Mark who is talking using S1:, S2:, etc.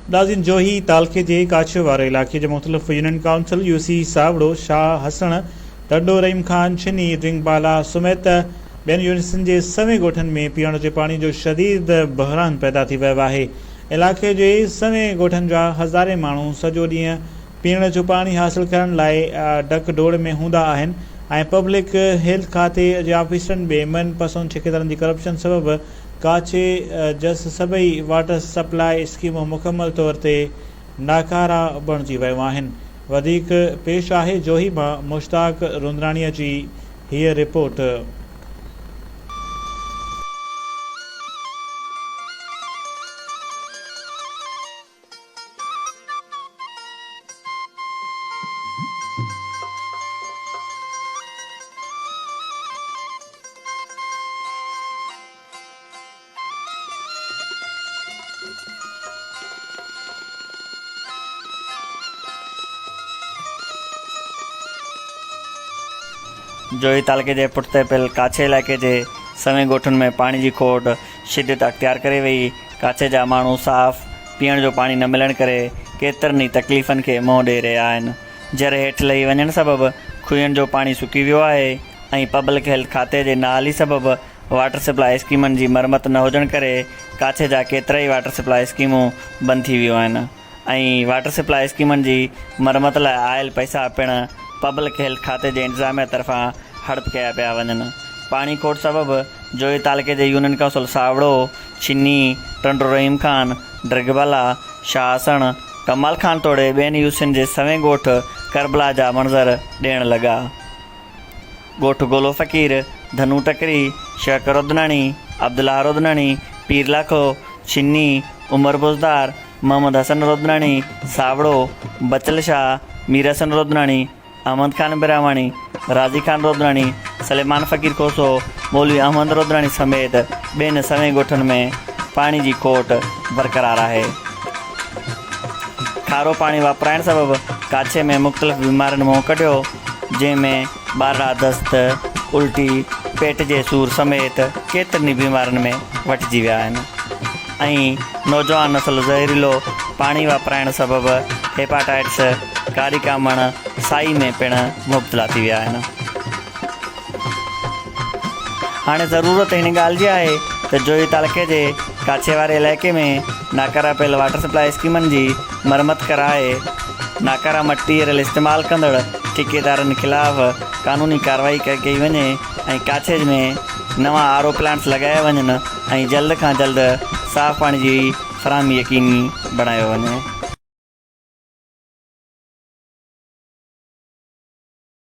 S1: नाज़रीन, जोही तालके जे काछ वारे इलाक़े जे मुख़्तलिफ़ union council UC Sawro, Shah Hassan, Tando, Rahim Khan, Chhini, Dringbala समेत ॿियनि यूनिट्सनि जे सवें ॻोठनि में पीअण जे पाणी जो शदीद बहरान पैदा थी वियो आहे। इलाइक़े जे सवें ॻोठनि जा हज़ारे माण्हू सॼो ॾींहुं पीअण जो पाणी हासिल करण लाइ डक डोड़ में हूंदा आहिनि ऐं पब्लिक हेल्थ खाते जे ऑफिसरनि ॿिए मनपसंद ठेकेदारनि जी करप्शन सबबि काछे जस सभई वाटर सप्लाई स्कीमूं मुकमल तौर ते नाकारा बणिजी वियूं आहिनि। वधीक पेश आहे जोही मां मुश्ताक रुंदराणीअ जी हीअ रिपोर्ट।
S2: जोही तालके जे पुठिते पिल काछे इलाइक़े जे सवें ॻोठनि में पाणी जी खोट शिदत अख़्तियार करे वई। काछे जा माण्हू साफ़ पीअण जो पाणी न मिलण करे केतिरनि ई तकलीफ़ुनि खे मुंहुं ॾेई रहिया आहिनि। जर हेठि लही वञण सबबि खुहनि जो पाणी सुकी वियो आहे ऐं पब्लिक हेल्थ खाते जे नाली सबबि वाटर सप्लाई स्कीमनि जी मरमत न हुजण करे काछे जा केतिरा ई वाटर सप्लाई स्कीमूं बंदि थी वियूं आहिनि ऐं वाटर सप्लाई स्कीमनि जी मरमत लाइ आयल पैसा पिणु पब्लिक हेल्थ खाते जे इंतज़ामिया तरफ़ां हड़प कया पिया वञनि। पाणी खोट सबबि जोही तालके जे यूनियन काउंसिल सावड़ो, छिनी, टंडो, रहीम खान, ड्रिगबाला, शाह हसण, कमाल खान तोड़े ॿियनि यूसियुनि जे सवें ॻोठ करबला जा मंज़र ॾियण लॻा। ॻोठ गोलो फ़कीर, धनू टकरी, शौक़त रुदनाणी, अब्दुल्ला रुदनाणी, पीर लाखो, छिनी, उमर बुज़दार, मोहम्मद हसन रुदनाणी, सावड़ो, बचल शाह, मीर हसन रुदनाणी, अहमद खान बिरावाणी, राज़ी खान रुदनाणी, सलेमान फ़कीर कोसो, मौलवी अहमद रुदनाणी समेत ॿियनि सवें ॻोठनि में पाणी जी खोट बरक़रार आहे। खारो पाणी वापराइण सबबि काछे में मुख़्तलिफ़ बीमारियुनि मुंहुं कढियो, जंहिंमें ॿारहं दस्त, उल्टी, पेट जे सूर समेत केतिरनि बीमारियुनि में वठिजी विया आहिनि ऐं नौजवान नस्ल ज़हरीलो पाणी वापराइण सबबि हेपाटाइटिस, कारी कामण, साई में पिणु मुब्तला थी विया आहिनि। हाणे ज़रूरत हिन ॻाल्हि जी आहे त जोही तालके जे काछे वारे इलाइक़े में नाकारा पियल वाटर सप्लाई स्कीमनि जी मरमत कराए नाकारा मटीरियल इस्तेमालु कंदड़ ठेकेदारनि ख़िलाफ़ क़ानूनी कार्रवाई कई वञे ऐं काछे में नवां आर ओ प्लांट्स लॻाया वञनि ऐं जल्द खां जल्द साफ़ पाणी जी फ़राहमी यकीनी बणायो वञे।